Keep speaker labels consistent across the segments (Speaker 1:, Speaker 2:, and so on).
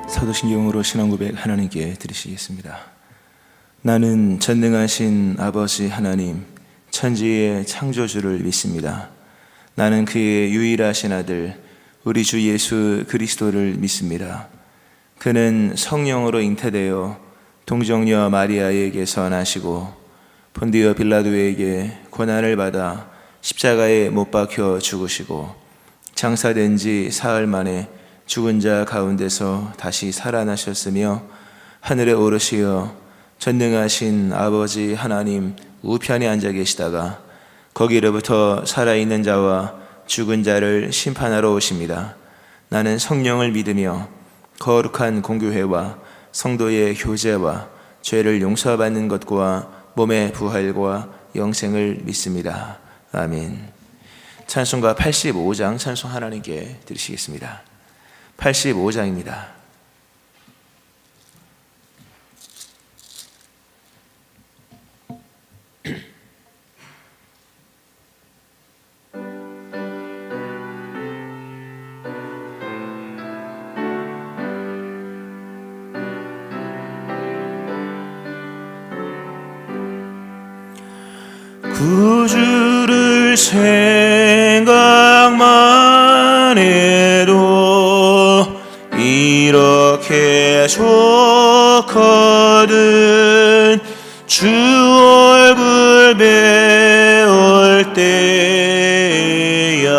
Speaker 1: 사도신경으로 신앙고백 하나님께 드리시겠습니다. 나는 전능하신 아버지 하나님, 천지의 창조주를 믿습니다. 나는 그의 유일하신 아들, 우리 주 예수 그리스도를 믿습니다. 그는 성령으로 잉태되어 동정녀 마리아에게서 나시고 본디오 빌라도에게 고난을 받아 십자가에 못 박혀 죽으시고 장사된 지 사흘 만에 죽은 자 가운데서 다시 살아나셨으며 하늘에 오르시어 전능하신 아버지 하나님 우편에 앉아 계시다가 거기로부터 살아있는 자와 죽은 자를 심판하러 오십니다. 나는 성령을 믿으며 거룩한 공교회와 성도의 교제와 죄를 용서받는 것과 몸의 부활과 영생을 믿습니다. 아멘. 찬송가 85장 찬송 하나님께 드리시겠습니다. 85장입니다. 구주를 생각만 해도 이렇게 좋거든. 주 얼굴 배울 때야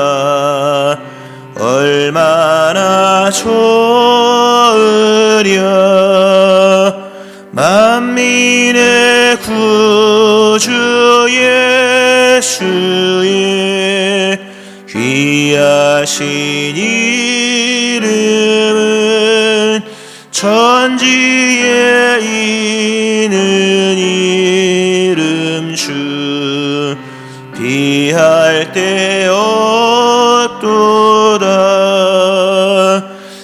Speaker 1: 얼마나 좋으랴. 만민의 구주 예수의 귀하신 이름은 천지에 있는 이름 주 비할 데 없도다.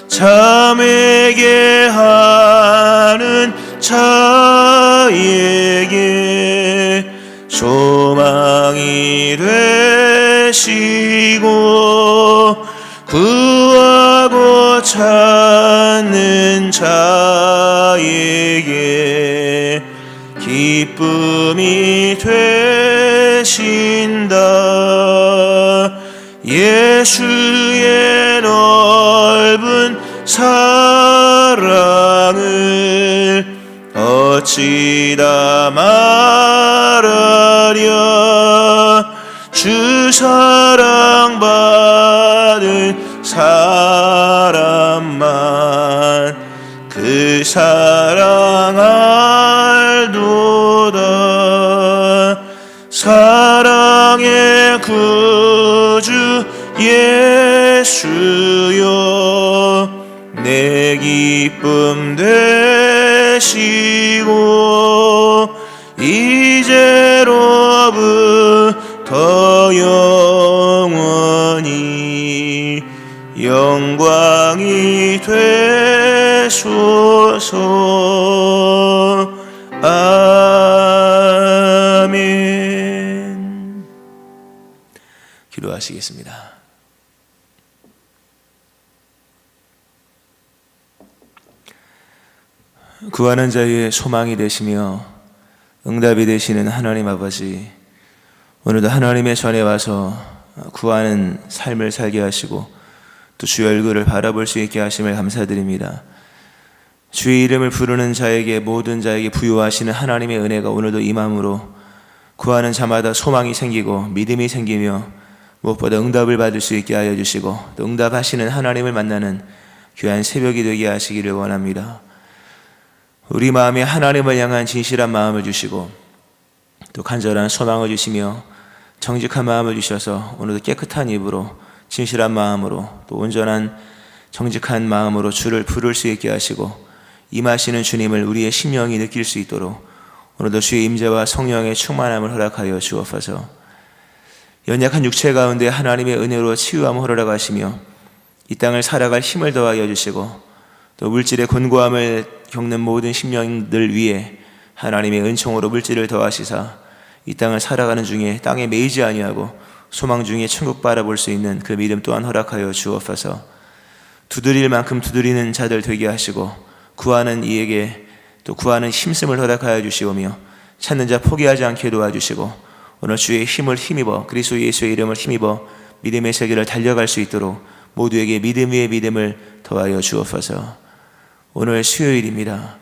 Speaker 1: 참회게 하는 자에게 소망이 되시고 구하고 찾는 자에게 기쁨이 되신다. 예수의 넓은 사랑을 어찌 다 말하랴. 주 사랑받은 사람만 그 사랑 알도다. 사랑의 구주 예수여 내 기쁨 되시고 이제로부터 영원히 영광이 되소서. 아멘. 기도하시겠습니다. 구하는 자의 소망이 되시며 응답이 되시는 하나님 아버지, 오늘도 하나님의 전에 와서 구하는 삶을 살게 하시고 또 주의 얼굴을 바라볼 수 있게 하심을 감사드립니다. 주의 이름을 부르는 자에게, 모든 자에게 부여하시는 하나님의 은혜가 오늘도 임함으로 구하는 자마다 소망이 생기고 믿음이 생기며 무엇보다 응답을 받을 수 있게 하여 주시고 또 응답하시는 하나님을 만나는 귀한 새벽이 되게 하시기를 원합니다. 우리 마음에 하나님을 향한 진실한 마음을 주시고 또 간절한 소망을 주시며 정직한 마음을 주셔서 오늘도 깨끗한 입으로 진실한 마음으로 또 온전한 정직한 마음으로 주를 부를 수 있게 하시고 임하시는 주님을 우리의 심령이 느낄 수 있도록 오늘도 주의 임재와 성령의 충만함을 허락하여 주옵소서. 연약한 육체 가운데 하나님의 은혜로 치유함을 허락하시며 이 땅을 살아갈 힘을 더하여 주시고 또 물질의 곤고함을 겪는 모든 심령들 위에 하나님의 은총으로 물질을 더하시사 이 땅을 살아가는 중에 땅에 매이지 아니하고 소망 중에 천국 바라볼 수 있는 그 믿음 또한 허락하여 주옵소서. 두드릴 만큼 두드리는 자들 되게 하시고 구하는 이에게 또 구하는 힘씀을 허락하여 주시오며 찾는 자 포기하지 않게 도와주시고 오늘 주의 힘을 힘입어 그리스도 예수의 이름을 힘입어 믿음의 세계를 달려갈 수 있도록 모두에게 믿음 위에 믿음을 더하여 주옵소서. 오늘 수요일입니다.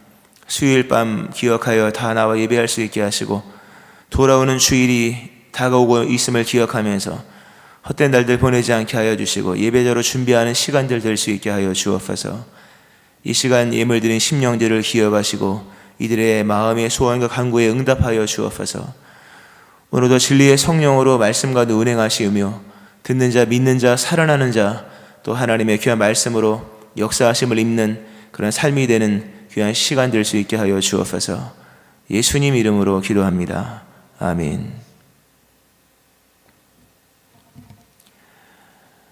Speaker 1: 수요일 밤 기억하여 다 나와 예배할 수 있게 하시고 돌아오는 주일이 다가오고 있음을 기억하면서 헛된 날들 보내지 않게 하여 주시고 예배자로 준비하는 시간들 될 수 있게 하여 주옵소서. 이 시간 예물 드린 심령들을 기억하시고 이들의 마음의 소원과 간구에 응답하여 주옵소서. 오늘도 진리의 성령으로 말씀과도 운행하시며 듣는 자, 믿는 자, 살아나는 자, 또 하나님의 귀한 말씀으로 역사하심을 입는 그런 삶이 되는 귀한 시간 될 수 있게 하여 주옵소서. 예수님 이름으로 기도합니다. 아멘.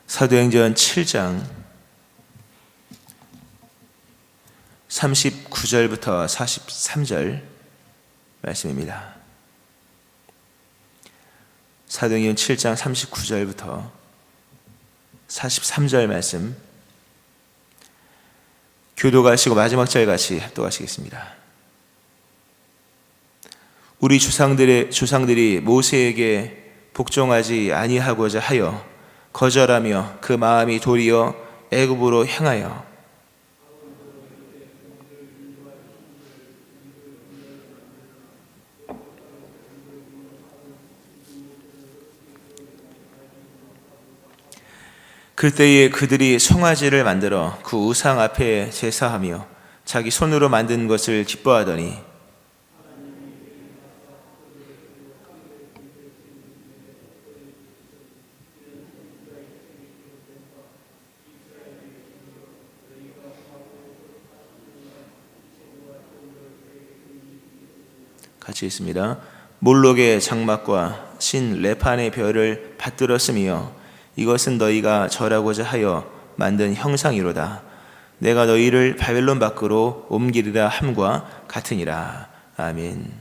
Speaker 1: 사도행전 7장 39절부터 43절 말씀입니다. 사도행전 7장 39절부터 43절 말씀 교도가시고 마지막 절 같이 합독하시겠습니다. 우리 조상들이 모세에게 복종하지 아니하고자 하여 거절하며 그 마음이 도리어 애굽으로 향하여 그때에 그들이 송아지를 만들어 그 우상 앞에 제사하며 자기 손으로 만든 것을 기뻐하더니 같이 있습니다. 몰록의 장막과 신 레판의 별을 받들었으며 이것은 너희가 절하고자 하여 만든 형상이로다. 내가 너희를 바벨론 밖으로 옮기리라 함과 같으니라. 아멘.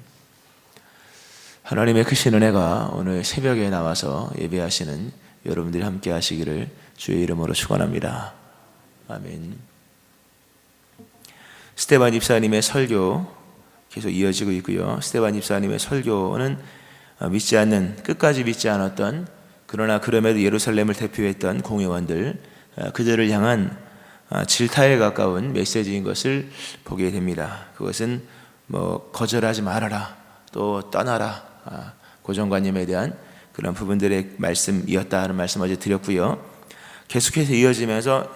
Speaker 1: 하나님의 크신 은혜가 오늘 새벽에 나와서 예배하시는 여러분들이 함께 하시기를 주의 이름으로 축원합니다. 아멘. 스테반 집사님의 설교 계속 이어지고 있고요. 스테반 집사님의 설교는 끝까지 믿지 않았던 그러나 그럼에도 예루살렘을 대표했던 공회원들 그들을 향한 질타에 가까운 메시지인 것을 보게 됩니다. 그것은 거절하지 말아라, 또 떠나라, 고정관념에 대한 그런 부분들의 말씀이었다 하는 말씀 어제 드렸고요. 계속해서 이어지면서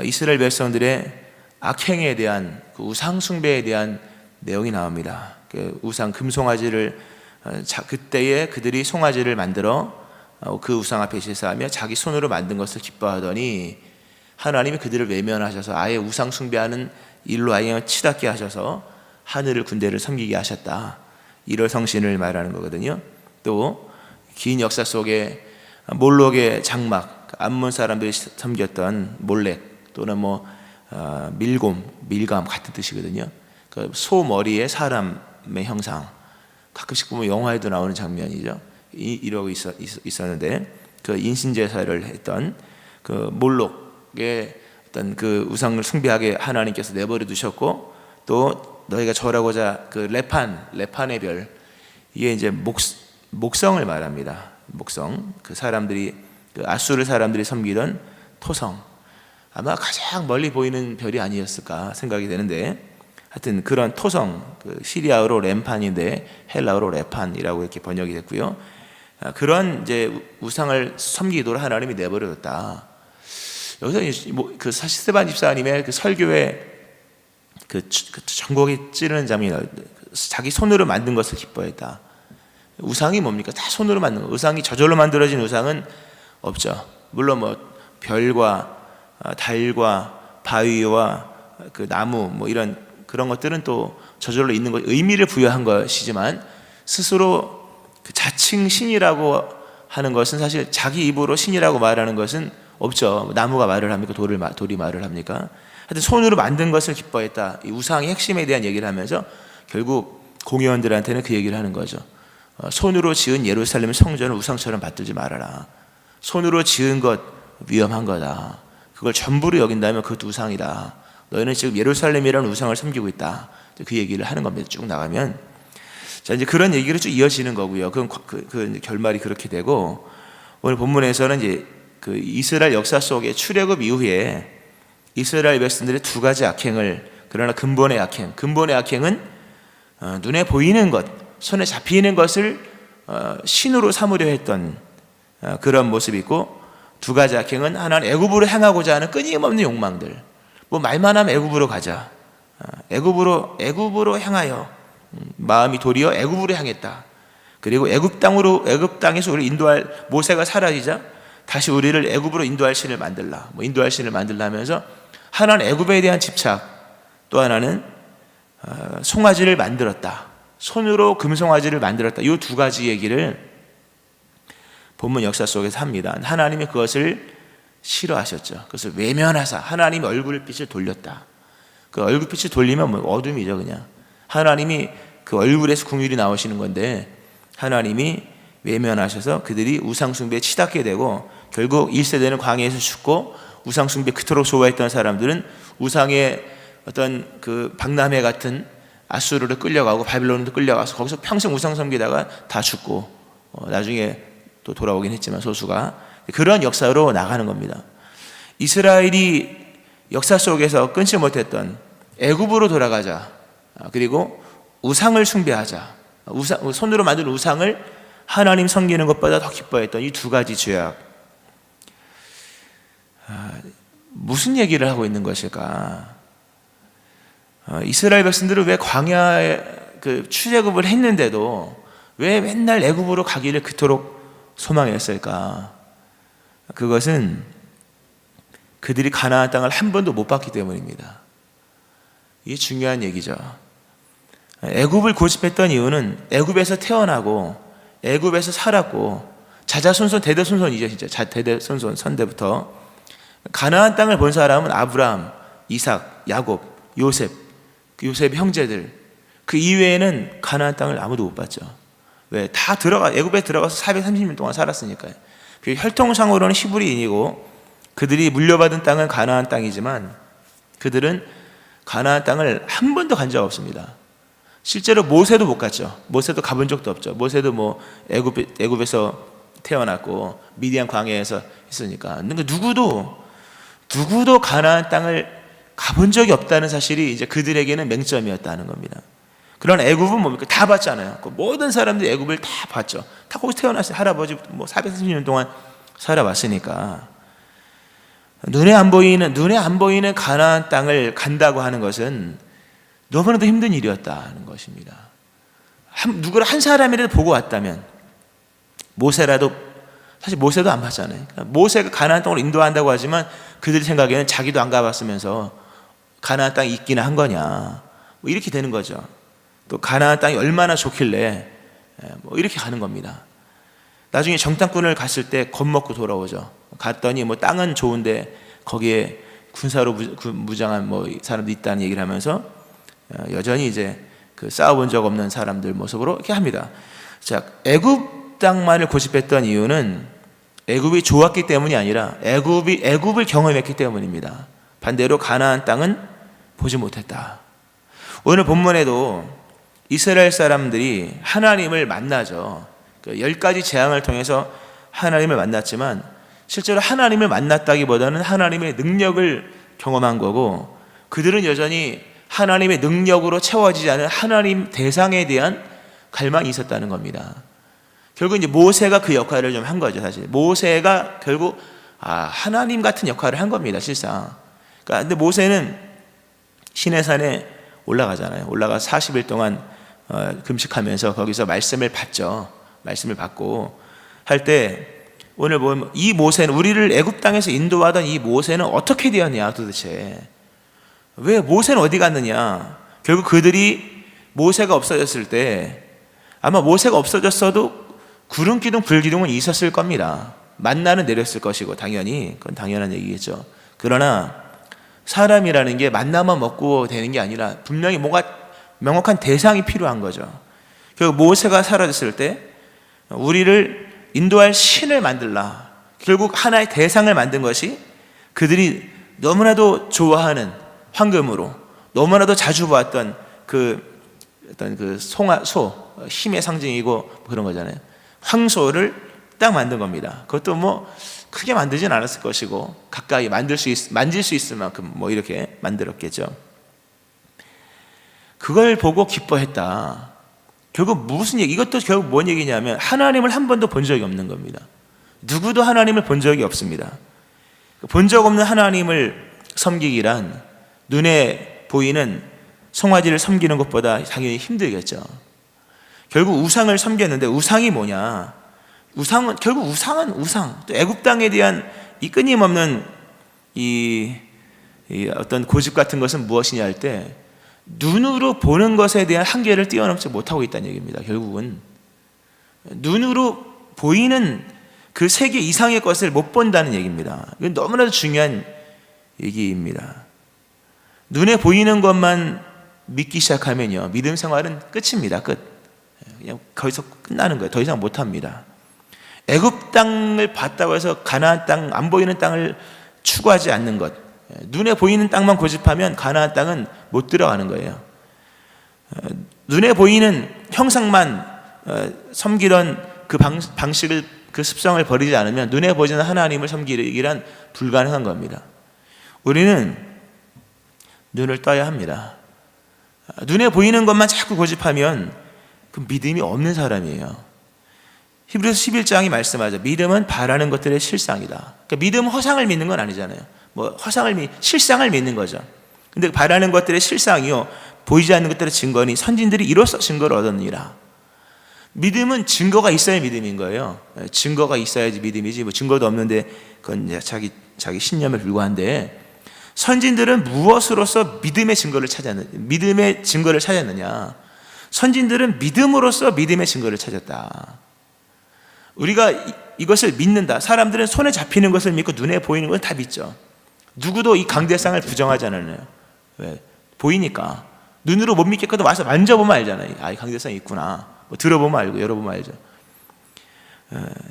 Speaker 1: 이스라엘 백성들의 악행에 대한 그 우상 숭배에 대한 내용이 나옵니다. 그 우상 금송아지를 그때에 그들이 송아지를 만들어 그 우상 앞에 제사하며 자기 손으로 만든 것을 기뻐하더니 하나님이 그들을 외면하셔서 아예 우상 숭배하는 일로 아예 치닫게 하셔서 하늘을 군대를 섬기게 하셨다. 이럴 성신을 말하는 거거든요. 또 긴 역사 속에 몰록의 장막, 암몬 사람들이 섬겼던 몰렉 또는 밀감 같은 뜻이거든요. 그 소 머리에 사람의 형상, 가끔씩 보면 영화에도 나오는 장면이죠. 이러고 있었는데 그 인신제사를 했던 그 몰록의 어떤 그 우상을 숭배하게 하나님께서 내버려 두셨고, 또 너희가 절하고자 그 레판의 별, 이게 이제 목성을 말합니다. 목성, 그 사람들이 그 아수르 사람들이 섬기던 토성, 아마 가장 멀리 보이는 별이 아니었을까 생각이 되는데, 하여튼 그런 토성, 그 시리아어로 렘판인데 헬라어로 레판이라고 이렇게 번역이 됐고요. 그런 이제 우상을 섬기도록 하나님이 내버려뒀다. 여기서 그 스테반 집사님의 그 설교에 그 전곡이 찌르는 장면이, 자기 손으로 만든 것을 기뻐했다. 우상이 뭡니까? 다 손으로 만든 거. 우상이 저절로 만들어진 우상은 없죠. 물론 별과 달과 바위와 그 나무 이런 그런 것들은 또 저절로 있는 것, 의미를 부여한 것이지만 스스로 그 자칭 신이라고 하는 것은 사실 자기 입으로 신이라고 말하는 것은 없죠. 나무가 말을 합니까? 돌이 말을 합니까? 하여튼 손으로 만든 것을 기뻐했다. 이 우상의 핵심에 대한 얘기를 하면서 결국 공회원들한테는 그 얘기를 하는 거죠. 손으로 지은 예루살렘 성전을 우상처럼 받들지 말아라. 손으로 지은 것 위험한 거다. 그걸 전부로 여긴다면 그것도 우상이다. 너희는 지금 예루살렘이라는 우상을 섬기고 있다. 그 얘기를 하는 겁니다. 쭉 나가면. 자, 이제 그런 얘기로 쭉 이어지는 거고요. 그 결말이 그렇게 되고, 오늘 본문에서는 이제 그 이스라엘 역사 속의 출애굽 이후에 이스라엘 백성들의 두 가지 악행을, 그러나 근본의 악행은 눈에 보이는 것, 손에 잡히는 것을 신으로 삼으려 했던 그런 모습이 있고, 두 가지 악행은 하나는 애굽으로 향하고자 하는 끊임없는 욕망들. 뭐 말만 하면 애굽으로 가자. 애굽으로 향하여 마음이 도리어 애굽으로 향했다. 그리고 애굽 땅에서 우리를 인도할 모세가 사라지자 다시 우리를 애굽으로 인도할 신을 만들라. 인도할 신을 만들라 하면서 하나는 애굽에 대한 집착, 또 하나는 송아지를 만들었다. 손으로 금송아지를 만들었다. 이 두 가지 얘기를 본문 역사 속에서 합니다. 하나님이 그것을 싫어하셨죠. 그것을 외면하사 하나님이 얼굴빛을 돌렸다. 그 얼굴빛을 돌리면 어둠이죠, 그냥. 하나님이 그 얼굴에서 궁율이 나오시는 건데 하나님이 외면하셔서 그들이 우상숭배에 치닫게 되고 결국 1세대는 광야에서 죽고, 우상숭배 그토록 좋아했던 사람들은 우상의 어떤 그 박람회 같은 아수르로 끌려가고 바빌론으로 끌려가서 거기서 평생 우상 섬기다가 다 죽고 나중에 또 돌아오긴 했지만 소수가 그런 역사로 나가는 겁니다. 이스라엘이 역사 속에서 끊지 못했던 애굽으로 돌아가자, 그리고 우상을 숭배하자, 손으로 만든 우상을 하나님 섬기는 것보다 더 기뻐했던 이 두 가지 죄악, 무슨 얘기를 하고 있는 것일까? 이스라엘 백성들은 왜 광야에 출애굽을 했는데도 왜 맨날 애굽으로 가기를 그토록 소망했을까? 그것은 그들이 가나안 땅을 한 번도 못 봤기 때문입니다. 이게 중요한 얘기죠. 애굽을 고집했던 이유는 애굽에서 태어나고 애굽에서 살았고 자자손손 대대손손이죠. 진짜 대대손손 선대부터 가나안 땅을 본 사람은 아브라함, 이삭, 야곱, 요셉 형제들, 그 이외에는 가나안 땅을 아무도 못 봤죠. 왜? 다 애굽에 들어가서 430년 동안 살았으니까요. 혈통상으로는 히브리인이고 그들이 물려받은 땅은 가나안 땅이지만 그들은 가나안 땅을 한 번도 간 적 없습니다. 실제로 모세도 못 갔죠. 모세도 가본 적도 없죠. 모세도 애굽에서 태어났고 미디안 광야에서 있으니까. 근데 누구도 가나안 땅을 가본 적이 없다는 사실이 이제 그들에게는 맹점이었다는 겁니다. 그런 애굽은 뭡니까? 다 봤잖아요. 모든 사람들이 애굽을 다 봤죠. 다 거기서 태어났어요. 할아버지 430년 동안 살아왔으니까. 눈에 안 보이는 가나안 땅을 간다고 하는 것은 너무나도 힘든 일이었다는 것입니다. 누구를 한 사람이라도 보고 왔다면, 사실 모세도 안 봤잖아요. 그러니까 모세가 가나안 땅으로 인도한다고 하지만 그들 생각에는 자기도 안 가봤으면서 가나안 땅이 있기나 한 거냐, 이렇게 되는 거죠. 또 가나안 땅이 얼마나 좋길래 이렇게 가는 겁니다. 나중에 정탐꾼을 갔을 때 겁먹고 돌아오죠. 갔더니 땅은 좋은데 거기에 군사로 무장한 사람도 있다는 얘기를 하면서 여전히 이제 싸워본 적 없는 사람들 모습으로 이렇게 합니다. 자, 애굽 땅만을 고집했던 이유는 애굽이 좋았기 때문이 아니라 애굽을 경험했기 때문입니다. 반대로 가나안 땅은 보지 못했다. 오늘 본문에도 이스라엘 사람들이 하나님을 만나죠. 10가지 재앙을 통해서 하나님을 만났지만 실제로 하나님을 만났다기보다는 하나님의 능력을 경험한 거고, 그들은 여전히 하나님의 능력으로 채워지지 않은 하나님 대상에 대한 갈망이 있었다는 겁니다. 결국 이제 모세가 그 역할을 좀 한 거죠. 사실 모세가 결국 하나님 같은 역할을 한 겁니다. 실상. 근데 모세는 시내산에 올라가잖아요. 올라가 40일 동안 금식하면서 거기서 말씀을 받죠. 말씀을 받고 할 때 오늘 보면 이 모세는, 우리를 애굽 땅에서 인도하던 이 모세는 어떻게 되었냐 도대체. 왜 모세는 어디 갔느냐. 결국 그들이 모세가 없어졌을 때, 아마 모세가 없어졌어도 구름 기둥 불 기둥은 있었을 겁니다. 만나는 내렸을 것이고, 당연히 그건 당연한 얘기겠죠. 그러나 사람이라는 게 만나만 먹고 되는 게 아니라 분명히 뭔가 명확한 대상이 필요한 거죠. 결국 모세가 사라졌을 때 우리를 인도할 신을 만들라. 결국 하나의 대상을 만든 것이 그들이 너무나도 좋아하는 황금으로 너무나도 자주 보았던 어떤 소, 힘의 상징이고 그런 거잖아요. 황소를 딱 만든 겁니다. 그것도 뭐 크게 만들진 않았을 것이고 가까이 만질 수 있을 만큼 뭐 이렇게 만들었겠죠. 그걸 보고 기뻐했다. 결국 무슨 얘기? 이것도 결국 뭔 얘기냐면 하나님을 한 번도 본 적이 없는 겁니다. 누구도 하나님을 본 적이 없습니다. 본 적 없는 하나님을 섬기기란 눈에 보이는 송아지를 섬기는 것보다 당연히 힘들겠죠. 결국 우상을 섬겼는데 우상이 뭐냐? 결국 우상은 우상. 또 애굽 땅에 대한 이 끊임없는 이 어떤 고집 같은 것은 무엇이냐 할 때 눈으로 보는 것에 대한 한계를 뛰어넘지 못하고 있다는 얘기입니다. 결국은 눈으로 보이는 그 세계 이상의 것을 못 본다는 얘기입니다. 이건 너무나도 중요한 얘기입니다. 눈에 보이는 것만 믿기 시작하면요, 믿음 생활은 끝입니다. 끝. 그냥 거기서 끝나는 거예요. 더 이상 못합니다. 애굽 땅을 봤다고 해서 가나안 땅, 안 보이는 땅을 추구하지 않는 것, 눈에 보이는 땅만 고집하면 가나안 땅은 못 들어가는 거예요. 눈에 보이는 형상만 섬기던 그 방식을, 그 습성을 버리지 않으면 눈에 보이는 하나님을 섬기기란 불가능한 겁니다. 우리는 눈을 떠야 합니다. 눈에 보이는 것만 자꾸 고집하면 그 믿음이 없는 사람이에요. 히브리서 11장이 말씀하죠. 믿음은 바라는 것들의 실상이다. 그러니까 믿음은 허상을 믿는 건 아니잖아요. 뭐 실상을 믿는 거죠. 근데 바라는 것들의 실상이요, 보이지 않는 것들의 증거니 선진들이 이로써 증거를 얻었느니라. 믿음은 증거가 있어야 믿음인 거예요. 증거가 있어야지 믿음이지, 뭐 증거도 없는데 그건 자기 신념에 불과한데, 선진들은 무엇으로서 믿음의 증거를 찾았느냐? 선진들은 믿음으로써 믿음의 증거를 찾았다. 우리가 이것을 믿는다. 사람들은 손에 잡히는 것을 믿고 눈에 보이는 건 다 믿죠. 누구도 이 강대상을 부정하지 않아요. 왜? 보이니까. 눈으로 못 믿겠거든 와서 만져보면 알잖아요. 이 강대상이 있구나. 뭐 들어보면 알고 열어보면 알죠.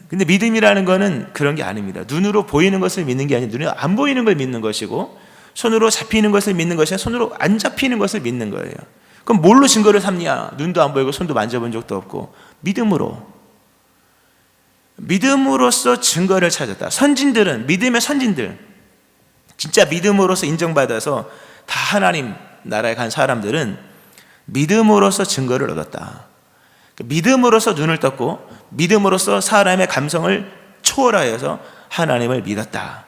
Speaker 1: 근데 믿음이라는 거는 그런 게 아닙니다. 눈으로 보이는 것을 믿는 게 아니라 눈에 안 보이는 걸 믿는 것이고, 손으로 잡히는 것을 믿는 것이 아니라 손으로 안 잡히는 것을 믿는 거예요. 그럼 뭘로 증거를 삼냐? 눈도 안 보이고 손도 만져본 적도 없고 믿음으로써 증거를 찾았다. 선진들은, 믿음의 선진들, 진짜 믿음으로써 인정받아서 다 하나님 나라에 간 사람들은 믿음으로써 증거를 얻었다. 믿음으로써 눈을 떴고 믿음으로써 사람의 감성을 초월하여서 하나님을 믿었다.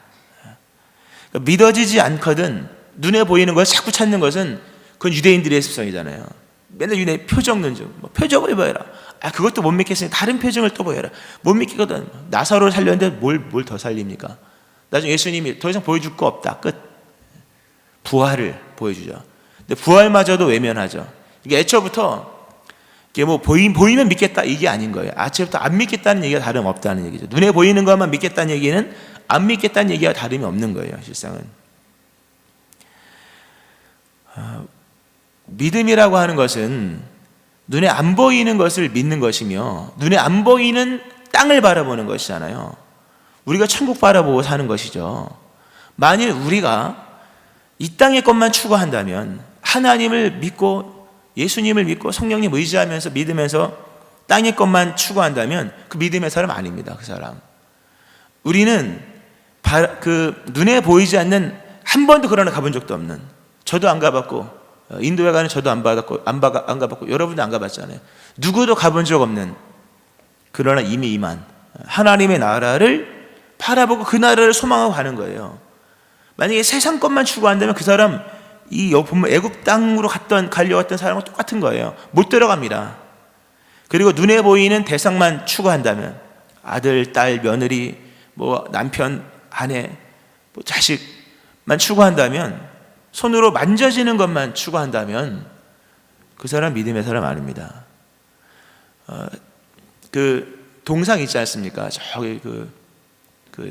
Speaker 1: 믿어지지 않거든 눈에 보이는 걸 자꾸 찾는 것은 그건 유대인들의 습성이잖아요. 맨날 유대 표정 눈좀, 표정을 보여라. 그것도 못 믿겠으니 다른 표정을 또 보여라. 못 믿겠거든. 나사로를 살렸는데 뭘 더 살립니까? 나중에 예수님이 더 이상 보여줄 거 없다. 끝. 부활을 보여주죠. 근데 부활마저도 외면하죠. 이게 애초부터 이게 뭐 보이면 믿겠다 이게 아닌 거예요. 애초부터 안 믿겠다는 얘기가 다름없다는 얘기죠. 눈에 보이는 것만 믿겠다는 얘기는 안 믿겠다는 얘기가 다름이 없는 거예요. 실상은 믿음이라고 하는 것은 눈에 안 보이는 것을 믿는 것이며 눈에 안 보이는 땅을 바라보는 것이잖아요. 우리가 천국 바라보고 사는 것이죠. 만일 우리가 이 땅의 것만 추구한다면, 하나님을 믿고 예수님을 믿고 성령님 의지하면서 믿으면서 땅의 것만 추구한다면 그 믿음의 사람 아닙니다. 그 사람. 우리는 그 눈에 보이지 않는, 한 번도 그러나 가본 적도 없는, 저도 안 가봤고 인도에 가는 저도 안 가봤고 여러분도 안 가봤잖아요. 누구도 가본 적 없는, 그러나 이미 임한 하나님의 나라를 바라보고 그 나라를 소망하고 가는 거예요. 만약에 세상 것만 추구한다면 그 사람 보면 애굽 땅으로 갈려왔던 사람과 똑같은 거예요. 못 들어갑니다. 그리고 눈에 보이는 대상만 추구한다면, 아들, 딸, 며느리, 뭐 남편, 아내, 뭐 자식만 추구한다면, 손으로 만져지는 것만 추구한다면 그 사람 믿음의 사람 아닙니다. 그 동상 있지 않습니까? 저기 그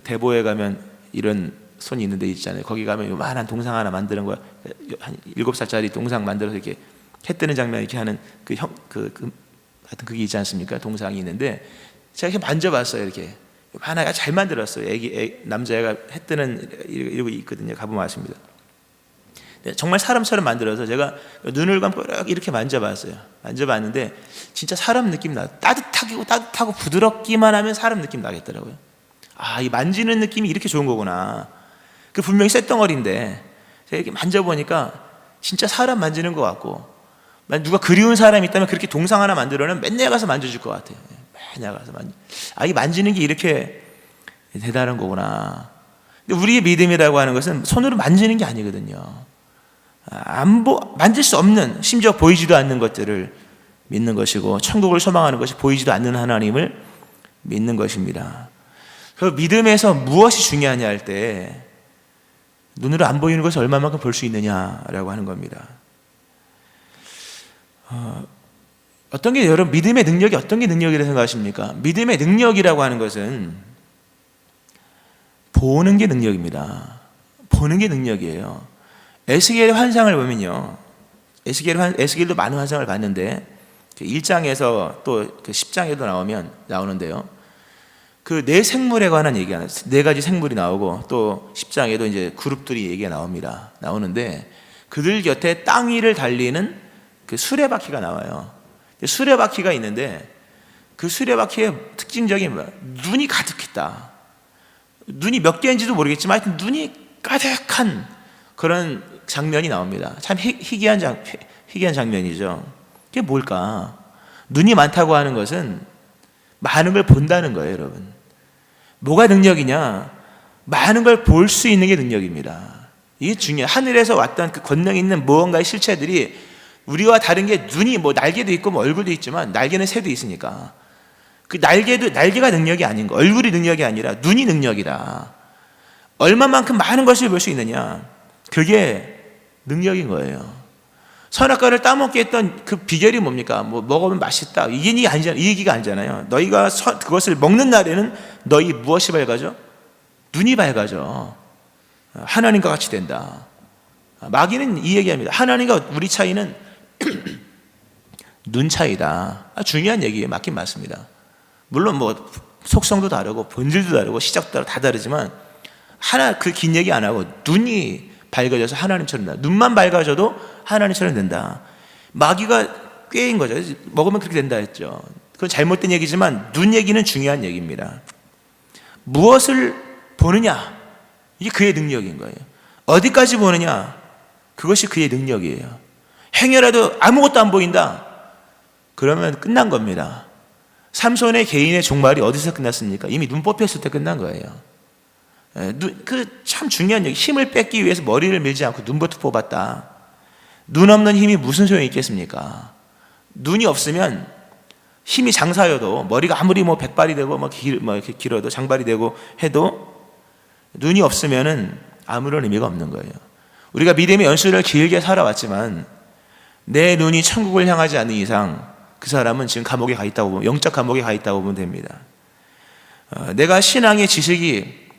Speaker 1: 대보에 가면 이런 손이 있는 데 있잖아요. 거기 가면 요만한 동상 하나 만드는 거야. 한 7살짜리 동상 만들어서 이렇게 해 뜨는 장면 이렇게 하는 하여튼 그게 있지 않습니까? 동상이 있는데 제가 이렇게 만져봤어요. 이렇게 하나가 잘 만들었어요. 남자애가 해 뜨는 이러고 있거든요. 가보면 아십니다. 정말 사람처럼 만들어서 제가 눈을 감고 이렇게 만져봤어요. 만져봤는데 진짜 사람 느낌 나요. 따뜻하고 부드럽기만 하면 사람 느낌 나겠더라고요. 아, 이 만지는 느낌이 이렇게 좋은 거구나. 그 분명히 쇳덩어리인데 제가 이렇게 만져보니까 진짜 사람 만지는 것 같고, 누가 그리운 사람이 있다면 그렇게 동상 하나 만들어놓으면 맨날 가서 만져줄 것 같아요. 맨날 가서 이 만지는 게 이렇게 대단한 거구나. 근데 우리의 믿음이라고 하는 것은 손으로 만지는 게 아니거든요. 만질 수 없는, 심지어 보이지도 않는 것들을 믿는 것이고, 천국을 소망하는 것이 보이지도 않는 하나님을 믿는 것입니다. 그 믿음에서 무엇이 중요하냐 할 때 눈으로 안 보이는 것을 얼마만큼 볼 수 있느냐라고 하는 겁니다. 어떤 게 여러분 믿음의 능력이 어떤 게 능력이라고 생각하십니까? 믿음의 능력이라고 하는 것은 보는 게 능력입니다. 보는 게 능력이에요. 에스겔의 환상을 보면요, 에스겔도 많은 환상을 봤는데 1장에서 또 10장에도 나오는데요, 그 네 생물에 관한 얘기가, 네 가지 생물이 나오고 또 10장에도 이제 그룹들이 얘기가 나오는데 그들 곁에 땅 위를 달리는 그 수레바퀴가 나와요. 수레바퀴가 있는데 그 수레바퀴의 특징적인 눈이 가득했다. 눈이 몇 개인지도 모르겠지만 하여튼 눈이 가득한 그런 장면이 나옵니다. 참 희귀한 장면이죠. 그게 뭘까? 눈이 많다고 하는 것은 많은 걸 본다는 거예요, 여러분. 뭐가 능력이냐? 많은 걸 볼 수 있는 게 능력입니다. 이게 중요해요. 하늘에서 왔던 그 권능 있는 무언가의 실체들이 우리와 다른 게, 눈이 날개도 있고 얼굴도 있지만 날개는 새도 있으니까 그 날개가 능력이 아닌 거, 얼굴이 능력이 아니라 눈이 능력이다. 얼마만큼 많은 것을 볼 수 있느냐, 그게 능력인 거예요. 선악과를 따먹게 했던 그 비결이 뭡니까? 먹으면 맛있다, 이 얘기가 아니잖아요. 너희가 그것을 먹는 날에는 너희 무엇이 밝아져? 눈이 밝아져. 하나님과 같이 된다. 마귀는 이 얘기합니다. 하나님과 우리 차이는 눈 차이다. 중요한 얘기예요. 맞긴 맞습니다. 물론 속성도 다르고 본질도 다르고 시작도 다르고 다 다르지만 그 긴 얘기 안 하고 눈이 밝아져서 하나님처럼 된다. 눈만 밝아져도 하나님처럼 된다. 마귀가 꾀인 거죠. 먹으면 그렇게 된다 했죠. 그건 잘못된 얘기지만 눈 얘기는 중요한 얘기입니다. 무엇을 보느냐, 이게 그의 능력인 거예요. 어디까지 보느냐, 그것이 그의 능력이에요. 행여라도 아무것도 안 보인다, 그러면 끝난 겁니다. 삼손의 개인의 종말이 어디서 끝났습니까? 이미 눈 뽑혔을 때 끝난 거예요. 참 중요한 얘기. 힘을 뺏기 위해서 머리를 밀지 않고 눈부터 뽑았다. 눈 없는 힘이 무슨 소용이 있겠습니까? 눈이 없으면 힘이 장사여도, 머리가 아무리 100발이 되고 이렇게 길어도, 장발이 되고 해도 눈이 없으면은 아무런 의미가 없는 거예요. 우리가 믿음의 연수를 길게 살아왔지만 내 눈이 천국을 향하지 않는 이상 그 사람은 지금 감옥에 가 있다고, 영적 감옥에 가 있다고 보면 됩니다. 내가 신앙의 지식이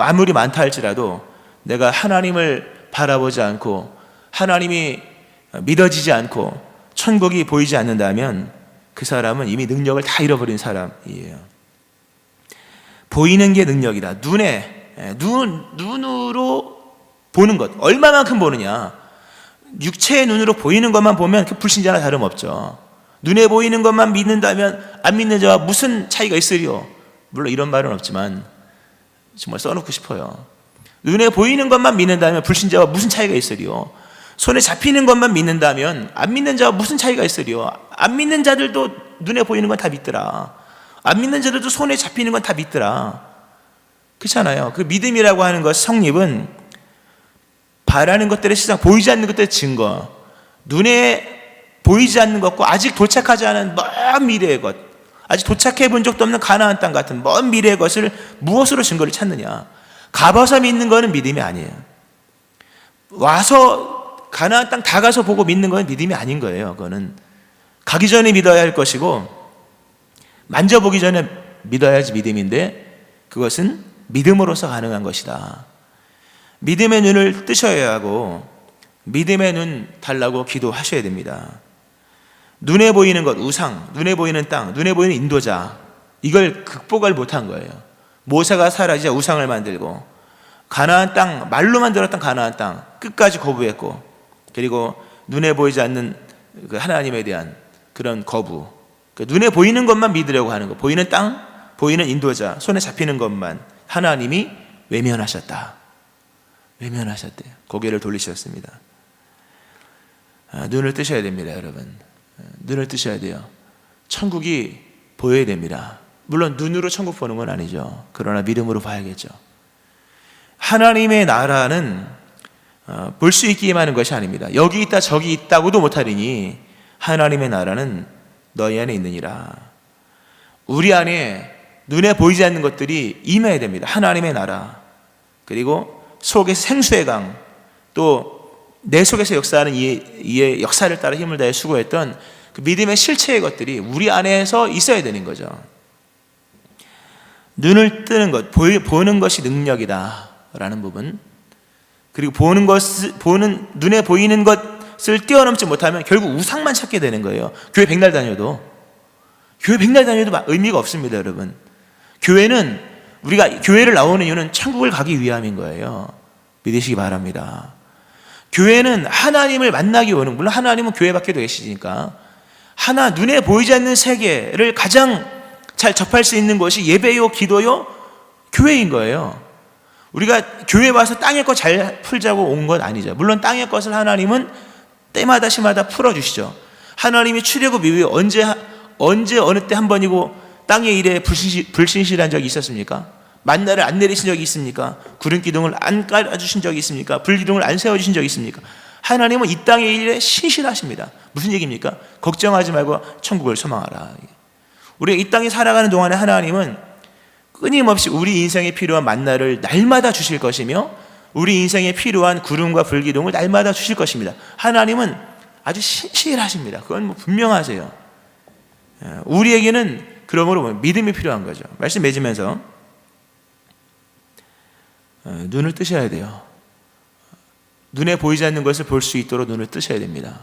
Speaker 1: 아무리 많다 할지라도 내가 하나님을 바라보지 않고 하나님이 믿어지지 않고 천국이 보이지 않는다면 그 사람은 이미 능력을 다 잃어버린 사람이에요. 보이는 게 능력이다. 눈으로 보는 것, 얼마만큼 보느냐. 육체의 눈으로 보이는 것만 보면 그 불신자나 다름없죠. 눈에 보이는 것만 믿는다면 안 믿는 자와 무슨 차이가 있으리요? 물론 이런 말은 없지만 정말 써놓고 싶어요. 눈에 보이는 것만 믿는다면 불신자와 무슨 차이가 있으리요? 손에 잡히는 것만 믿는다면 안 믿는 자와 무슨 차이가 있으리요? 안 믿는 자들도 눈에 보이는 건 다 믿더라. 안 믿는 자들도 손에 잡히는 건 다 믿더라. 그렇잖아요. 그 믿음이라고 하는 것, 성립은 바라는 것들의 시작, 보이지 않는 것들의 증거, 눈에 보이지 않는 것과 아직 도착하지 않은 먼 미래의 것, 아직 도착해 본 적도 없는 가나안 땅 같은 먼 미래의 것을 무엇으로 증거를 찾느냐? 가봐서 믿는 것은 믿음이 아니에요. 와서 가나안 땅 다 가서 보고 믿는 건 믿음이 아닌 거예요. 그거는 가기 전에 믿어야 할 것이고 만져보기 전에 믿어야지 믿음인데, 그것은 믿음으로서 가능한 것이다. 믿음의 눈을 뜨셔야 하고 믿음의 눈 달라고 기도하셔야 됩니다. 눈에 보이는 것, 우상, 눈에 보이는 땅, 눈에 보이는 인도자, 이걸 극복을 못한 거예요. 모세가 사라지자 우상을 만들고 가나안 땅, 말로만 들었던 가나안 땅 끝까지 거부했고, 그리고 눈에 보이지 않는 그 하나님에 대한 그런 거부, 눈에 보이는 것만 믿으려고 하는 것, 보이는 땅, 보이는 인도자, 손에 잡히는 것만 하나님이 외면하셨다. 외면하셨대요. 고개를 돌리셨습니다. 눈을 뜨셔야 됩니다, 여러분. 눈을 뜨셔야 돼요. 천국이 보여야 됩니다. 물론 눈으로 천국 보는 건 아니죠. 그러나 믿음으로 봐야겠죠. 하나님의 나라는 볼 수 있기만 하는 것이 아닙니다. 여기 있다 저기 있다고도 못하리니 하나님의 나라는 너희 안에 있느니라. 우리 안에 눈에 보이지 않는 것들이 임해야 됩니다. 하나님의 나라, 그리고 속에 생수의 강, 또 내 속에서 역사하는 이의 역사를 따라 힘을 다해 수고했던 그 믿음의 실체의 것들이 우리 안에서 있어야 되는 거죠. 눈을 뜨는 것, 보는 것이 능력이다 라는 부분, 그리고 눈에 보이는 것을 뛰어넘지 못하면 결국 우상만 찾게 되는 거예요. 교회 백날 다녀도 의미가 없습니다, 여러분. 교회는, 우리가 교회를 나오는 이유는 천국을 가기 위함인 거예요. 믿으시기 바랍니다. 교회는 하나님을 만나기 오는, 물론 하나님은 교회 밖에도 계시니까 눈에 보이지 않는 세계를 가장 잘 접할 수 있는 것이 예배요, 기도요, 교회인 거예요. 우리가 교회 와서 땅의 것 잘 풀자고 온 건 아니죠. 물론 땅의 것을 하나님은 때마다 시마다 풀어주시죠. 하나님이 출애굽 이후에 언제 어느 때 한 번이고 땅의 일에 불신실한 적이 있었습니까? 만나를 안 내리신 적이 있습니까? 구름 기둥을 안 깔아주신 적이 있습니까? 불기둥을 안 세워주신 적이 있습니까? 하나님은 이 땅의 일에 신실하십니다. 무슨 얘기입니까? 걱정하지 말고 천국을 소망하라. 우리가 이 땅에 살아가는 동안에 하나님은 끊임없이 우리 인생에 필요한 만나를 날마다 주실 것이며, 우리 인생에 필요한 구름과 불기둥을 날마다 주실 것입니다. 하나님은 아주 신실하십니다. 그건 분명하세요. 우리에게는 그러므로 믿음이 필요한 거죠. 말씀 맺으면서 눈을 뜨셔야 돼요. 눈에 보이지 않는 것을 볼 수 있도록 눈을 뜨셔야 됩니다.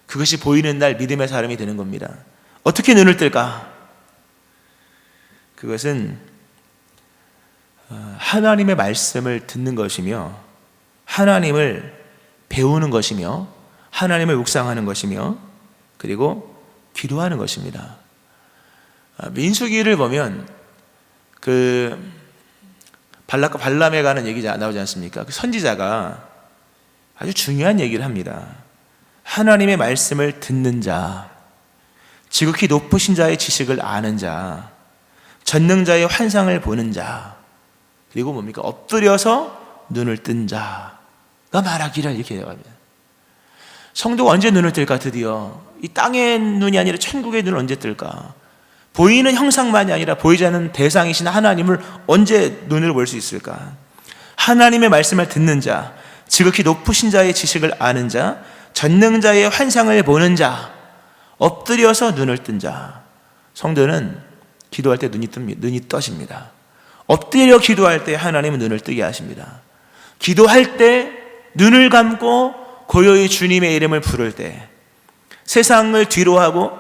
Speaker 1: 그것이 보이는 날 믿음의 사람이 되는 겁니다. 어떻게 눈을 뜰까? 그것은 하나님의 말씀을 듣는 것이며, 하나님을 배우는 것이며, 하나님을 묵상하는 것이며, 그리고 기도하는 것입니다. 민수기를 보면 발락과 발람에 가는 얘기 나오지 않습니까? 그 선지자가 아주 중요한 얘기를 합니다. 하나님의 말씀을 듣는 자, 지극히 높으신 자의 지식을 아는 자, 전능자의 환상을 보는 자, 그리고 뭡니까? 엎드려서 눈을 뜬 자가 말하기를, 이렇게 얘기합니다. 성도가 언제 눈을 뜰까? 드디어 이 땅의 눈이 아니라 천국의 눈을 언제 뜰까? 보이는 형상만이 아니라 보이지 않는 대상이신 하나님을 언제 눈으로 볼 수 있을까? 하나님의 말씀을 듣는 자, 지극히 높으신 자의 지식을 아는 자, 전능자의 환상을 보는 자, 엎드려서 눈을 뜬 자. 성도는 기도할 때 눈이 떠집니다. 엎드려 기도할 때 하나님은 눈을 뜨게 하십니다. 기도할 때 눈을 감고 고요히 주님의 이름을 부를 때, 세상을 뒤로하고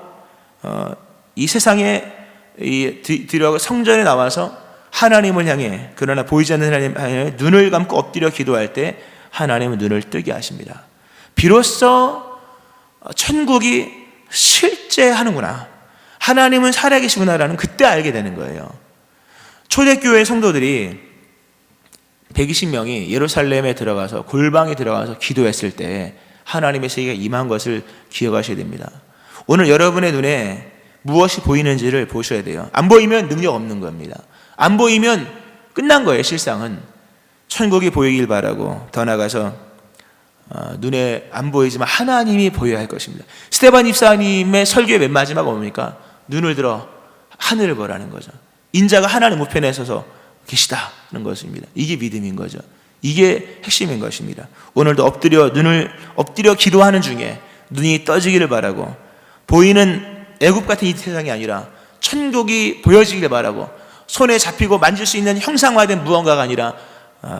Speaker 1: 이 세상에 뒤로하고 성전에 나와서 하나님을 향해, 그러나 보이지 않는 하나님 향해 눈을 감고 엎드려 기도할 때 하나님은 눈을 뜨게 하십니다. 비로소 천국이 실제 하는구나, 하나님은 살아계시구나라는 그때 알게 되는 거예요. 초대교회 성도들이 120명이 예루살렘에 들어가서, 골방에 들어가서 기도했을 때 하나님의 세계가 임한 것을 기억하셔야 됩니다. 오늘 여러분의 눈에 무엇이 보이는지를 보셔야 돼요. 안 보이면 능력 없는 겁니다. 안 보이면 끝난 거예요. 실상은 천국이 보이길 바라고, 더 나아가서 눈에 안 보이지만 하나님이 보여야 할 것입니다. 스테반 집사님의 설교의 맨 마지막 뭡니까? 눈을 들어 하늘을 보라는 거죠. 인자가 하나님 우편에 서서 계시다는 것입니다. 이게 믿음인 거죠. 이게 핵심인 것입니다. 오늘도 눈을 엎드려 기도하는 중에 눈이 떠지기를 바라고, 보이는 애굽 같은 이 세상이 아니라 천국이 보여지기를 바라고, 손에 잡히고 만질 수 있는 형상화된 무언가가 아니라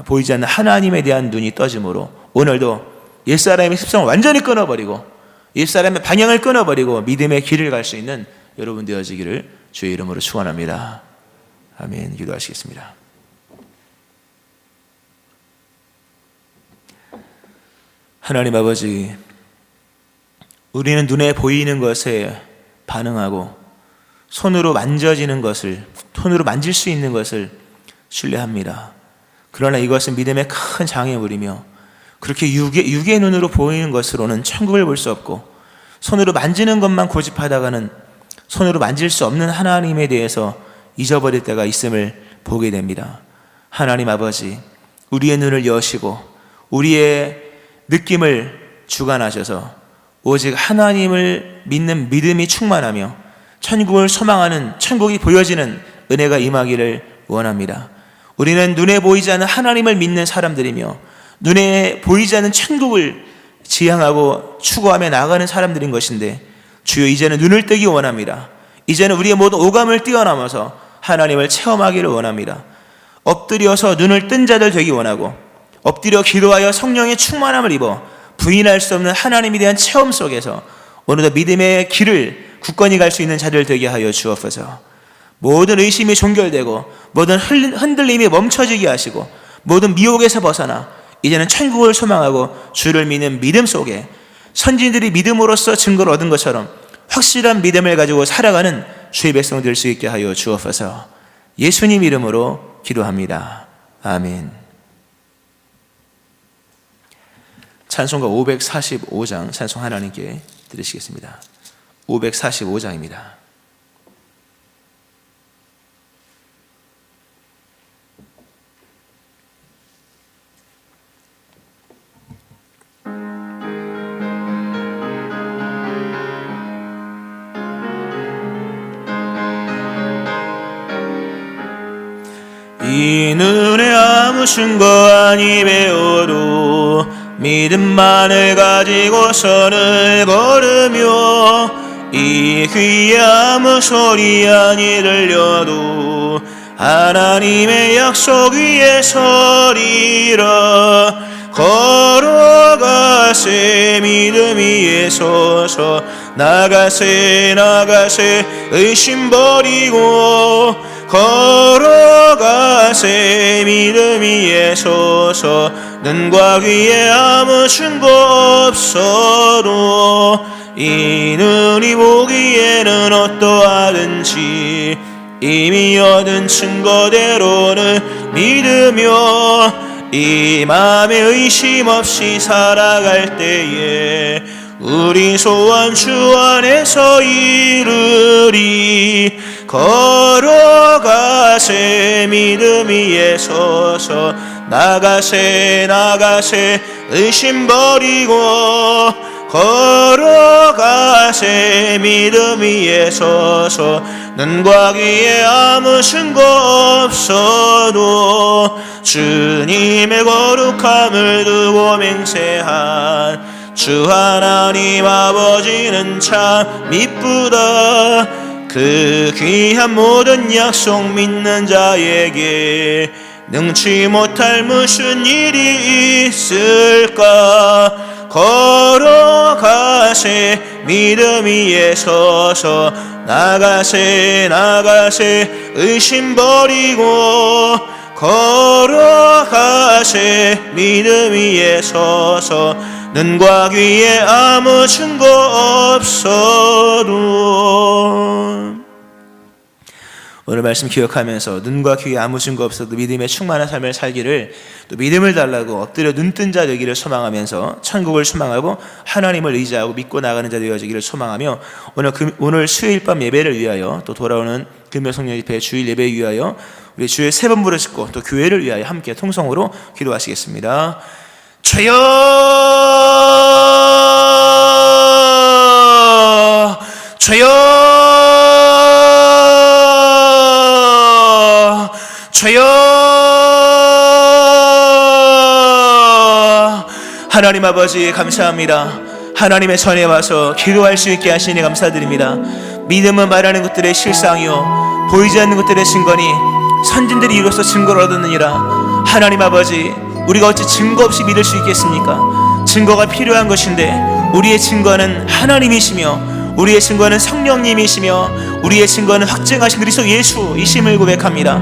Speaker 1: 보이지 않는 하나님에 대한 눈이 떠짐으로 오늘도 옛사람의 습성을 완전히 끊어버리고, 옛사람의 방향을 끊어버리고 믿음의 길을 갈 수 있는 여러분 되어지기를 주의 이름으로 축원합니다. 아멘. 기도하시겠습니다. 하나님 아버지, 우리는 눈에 보이는 것에 반응하고 손으로 만져지는 것을, 손으로 만질 수 있는 것을 신뢰합니다. 그러나 이것은 믿음의 큰 장애물이며 그렇게 육의 눈으로 보이는 것으로는 천국을 볼 수 없고 손으로 만지는 것만 고집하다가는 손으로 만질 수 없는 하나님에 대해서 잊어버릴 때가 있음을 보게 됩니다. 하나님 아버지, 우리의 눈을 여시고 우리의 느낌을 주관하셔서 오직 하나님을 믿는 믿음이 충만하며 천국을 소망하는, 천국이 보여지는 은혜가 임하기를 원합니다. 우리는 눈에 보이지 않는 하나님을 믿는 사람들이며 눈에 보이지 않는 천국을 지향하고 추구하며 나아가는 사람들인 것인데, 주여 이제는 눈을 뜨기 원합니다. 이제는 우리의 모든 오감을 뛰어넘어서 하나님을 체험하기를 원합니다. 엎드려서 눈을 뜬 자들 되기 원하고 엎드려 기도하여 성령의 충만함을 입어 부인할 수 없는 하나님에 대한 체험 속에서 오늘도 믿음의 길을 굳건히 갈 수 있는 자들 되게 하여 주옵소서. 모든 의심이 종결되고 모든 흔들림이 멈춰지게 하시고 모든 미혹에서 벗어나 이제는 천국을 소망하고 주를 믿는 믿음 속에 선진들이 믿음으로써 증거를 얻은 것처럼 확실한 믿음을 가지고 살아가는 주의 백성 될 수 있게 하여 주옵소서. 예수님 이름으로 기도합니다. 아멘. 찬송가 545장 찬송 하나님께 드리시겠습니다. 545장입니다. 이 눈에 아무 증거 아니매어도 믿음만을 가지고 선을 걸으며 이 귀에 아무 소리 아니 들려도 하나님의 약속 위에 서리라. 걸어가세 믿음 위에 서서 나가세 의심 버리고 걸어가세 믿음 위에 서서 눈과 귀에 아무 증거 없어도 이 눈이 보기에는 어떠하든지 이미 얻은 증거대로는 믿으며 이 맘에 의심 없이 살아갈 때에 우리 소원 주 안에서 이루리. 걸어가세 믿음 위에 서서 나가세 의심 버리고 걸어가세 믿음 위에 서서 눈과 귀에 아무 증거 없어도 주님의 거룩함을 두고 맹세한 주 하나님 아버지는 참 이쁘다. 그 귀한 모든 약속 믿는 자에게 능치 못할 무슨 일이 있을까. 걸어가세 믿음 위에 서서 나가세 의심 버리고 걸어가세 믿음 위에 서서 눈과 귀에 아무 증거 없어도. 오늘 말씀 기억하면서 눈과 귀에 아무 증거 없어도 믿음의 충만한 삶을 살기를, 또 믿음을 달라고 엎드려 눈뜬 자 되기를 소망하면서 천국을 소망하고 하나님을 의지하고 믿고 나가는 자 되어지기를 소망하며 오늘 수요일 밤 예배를 위하여 또 돌아오는 금요 성령 집회 주일 예배 위하여 우리 주의 세 번 부르짖고 또 교회를 위하여 함께 통성으로 기도하시겠습니다. 주여 하나님 아버지 감사합니다. 하나님의 전에 와서 기도할 수 있게 하시니 감사드립니다. 믿음은 말하는 것들의 실상이요 보이지 않는 것들의 증거니 선진들이 이로써 증거를 얻었느니라. 하나님 아버지, 우리가 어찌 증거 없이 믿을 수 있겠습니까? 증거가 필요한 것인데 우리의 증거는 하나님이시며 우리의 증거는 성령님이시며 우리의 증거는 확증하신 그리스도 예수이심을 고백합니다.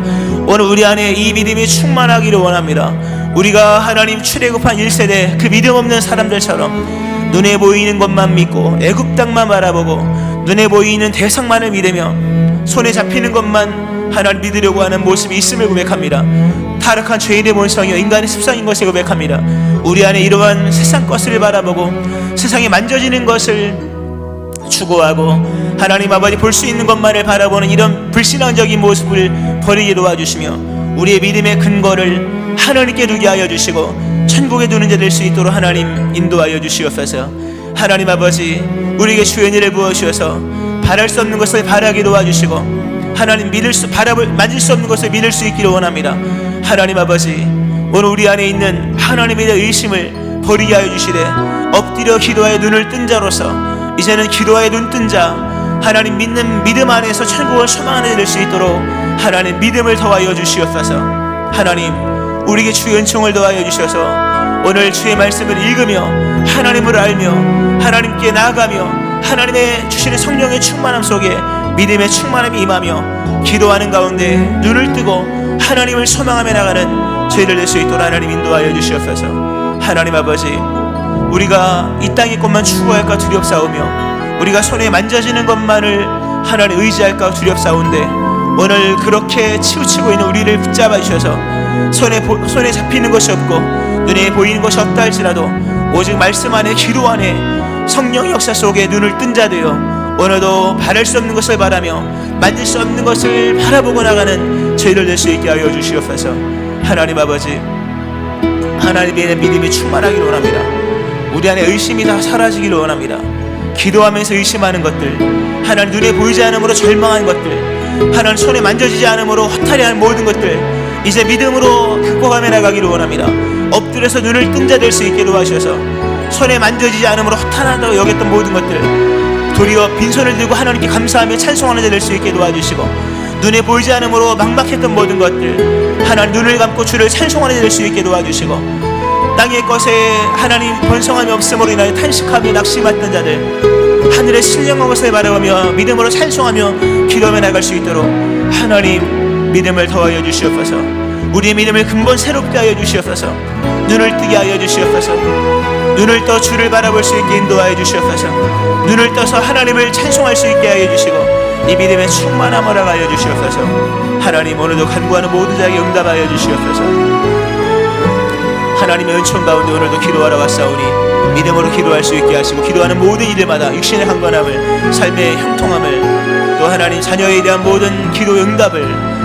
Speaker 1: 오늘 우리 안에 이 믿음이 충만하기를 원합니다. 우리가 하나님 출애굽한 1세대 그 믿음 없는 사람들처럼 눈에 보이는 것만 믿고 애굽 땅만 바라보고 눈에 보이는 대상만을 믿으며 손에 잡히는 것만 하나님 믿으려고 하는 모습이 있음을 고백합니다. 타락한 죄인의 본성이요 인간의 습성인 것을 고백합니다. 우리 안에 이러한 세상 것을 바라보고 세상에 만져지는 것을 추구하고 하나님 아버지 볼 수 있는 것만을 바라보는 이런 불신앙적인 모습을 버리게 도와주시며 우리의 믿음의 근거를 하나님께 두게 하여 주시고 천국에 두는 자 될 수 있도록 하나님 인도하여 주시옵소서. 하나님 아버지 우리에게 주의 은혜를 부어주셔서 바랄 수 없는 것을 바라게 도와주시고 하나님 만질 수 없는 것을 믿을 수 있기를 원합니다. 하나님 아버지 오늘 우리 안에 있는 하나님에 대한 의심을 버리게 하여 주시되 엎드려 기도하여 눈을 뜬 자로서 이제는 기도하여 눈 뜬 자 하나님 믿는 믿음 안에서 천국을 소망하는 될 수 있도록 하나님 믿음을 더하여 주시옵소서. 하나님 우리에게 주의 은총을 더하여 주셔서 오늘 주의 말씀을 읽으며 하나님을 알며 하나님께 나아가며 하나님의 주시는 성령의 충만함 속에 믿음의 충만함이 임하며 기도하는 가운데 눈을 뜨고 하나님을 소망하며 나가는 저희들 될 수 있도록 하나님 인도하여 주시옵소서. 하나님 아버지 우리가 이 땅의 것만 추구할까 두렵사오며 우리가 손에 만져지는 것만을 하나님 의지할까 두렵사온데 오늘 그렇게 치우치고 있는 우리를 붙잡아 주셔서 손에 잡히는 것이 없고 눈에 보이는 것이 없다 할지라도 오직 말씀 안에 기도 안에 성령 역사 속에 눈을 뜬 자 되어 오늘도 바랄 수 없는 것을 바라며 만질 수 없는 것을 바라보고 나가는 저희들 될 수 있게 하여 주시옵소서. 하나님 아버지 하나님의 믿음이 충만하기를 원합니다. 우리 안에 의심이 다 사라지기를 원합니다. 기도하면서 의심하는 것들 하나님 눈에 보이지 않으므로 절망한 것들 하나님 손에 만져지지 않으므로 허탈해하는 모든 것들 이제 믿음으로 극복하며 나가기를 원합니다. 엎드려서 눈을 뜬 자 될 수 있게 도와주셔서 손에 만져지지 않으므로 허탄하다고 여겼던 모든 것들 도리어 빈손을 들고 하나님께 감사하며 찬송하는 자 될 수 있게 도와주시고 눈에 보이지 않으므로 막막했던 모든 것들 하나님 눈을 감고 주를 찬송하는 자 될 수 있게 도와주시고 땅의 것에 하나님 번성함이 없음으로 인하여 탄식하며 낙심했던 자들 하늘의 신령한 것을 바라보며 믿음으로 찬송하며 기도하며 나갈 수 있도록 하나님 믿음을 더하여 주시옵소서. 우리의 믿음을 근본 새롭게 하여 주시옵소서. 눈을 뜨게 하여 주시옵소서. 눈을 떠 주를 바라볼 수 있게 인도하여 주시옵소서. 눈을 떠서 하나님을 찬송할 수 있게 하여 주시고 이 믿음의 충만함을 하여 주시옵소서. 하나님 오늘도 간구하는 모든 자에게 응답하여 주시옵소서. 하나님의 은총 가운데 오늘도 기도하러 왔사오니 믿음으로 기도할 수 있게 하시고 기도하는 모든 일들마다 육신의 강건함을 삶의 형통함을 또 하나님 자녀에 대한 모든 기도 응답을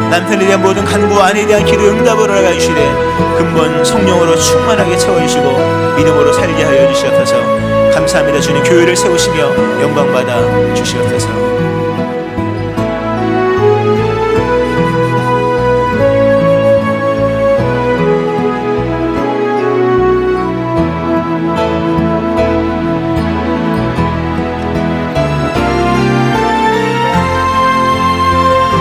Speaker 1: 남편에 대한 모든 간구 아내에 대한 기도 응답을 허락하 주시되 근본 성령으로 충만하게 채워주시고 믿음으로 살게 하여 주시옵소서. 감사합니다. 주님 교회를 세우시며 영광받아 주시옵소서.